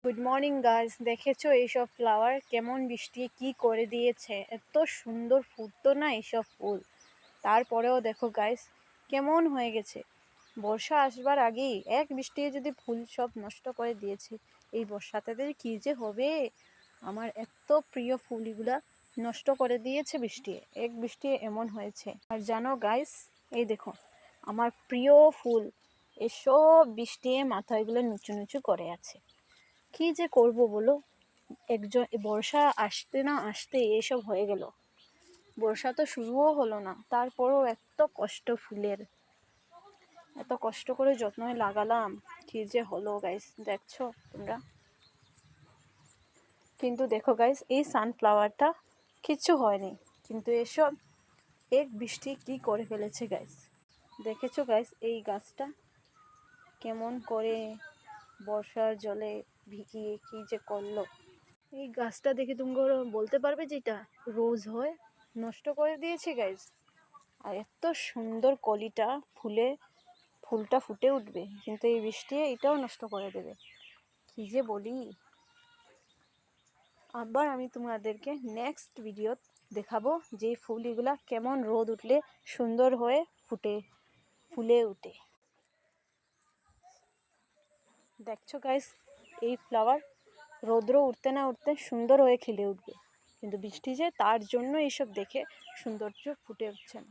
Good morning guys, দেখেছো এইসব flower কেমন বৃষ্টি কি করে দিয়েছে। এত সুন্দর ফুটতো না এইসব ফুল, তারপরেও দেখো গাইস কেমন হয়ে গেছে। বর্ষা আসবার আগেই এক বৃষ্টি যদি ফুল সব নষ্ট করে দিয়েছে, এই বর্ষাতে কি যে হবে। আমার এত প্রিয় ফুল এগুলা নষ্ট করে দিয়েছে বৃষ্টি, এক বৃষ্টি এমন হয়েছে। আর জানো গাইস, এই দেখো আমার প্রিয় ফুল এসব বৃষ্টি মাথাগুলো নিচু নিচু করে আছে। কি যে করব বলো, একজন বর্ষা আসতে না আসতে এসব হয়ে গেল। বর্ষা তো শুরুও হলো না, তারপরও এত কষ্ট ফুলের, এত কষ্ট করে যত্নে লাগালাম, কি যে হলো গাইস দেখছো তোমরা। কিন্তু দেখো গাইস, এই সানফ্লাওয়ারটা কিচ্ছু হয়নি, কিন্তু এসব এক বৃষ্টি কি করে ফেলেছে গাইস। দেখেছো গাইস এই গাছটা কেমন করে বর্ষার জলে ভিজিয়ে কি যে করলো। এই গাছটা দেখে তুমি বলতে পারবে যেটা রোজ হয়, নষ্ট করে দিয়েছে গাইজ। আর এত সুন্দর কলিটা ফুলটা ফুটে উঠবে, কিন্তু এই বৃষ্টি এটাও নষ্ট করে দেবে। কি যে বলি। আবার আমি তোমাদেরকে নেক্সট ভিডিও দেখাবো যে ফুল এগুলা কেমন রোদ উঠলে সুন্দর হয়ে ফুলে উঠে। দেখছো গাইস, এই ফ্লাওয়ার রৌদ্র উঠতে না উঠতে সুন্দর হয়ে খেলে উঠবে, কিন্তু বৃষ্টি যে তার জন্য এইসব দেখে সৌন্দর্য ফুটে উঠছে না।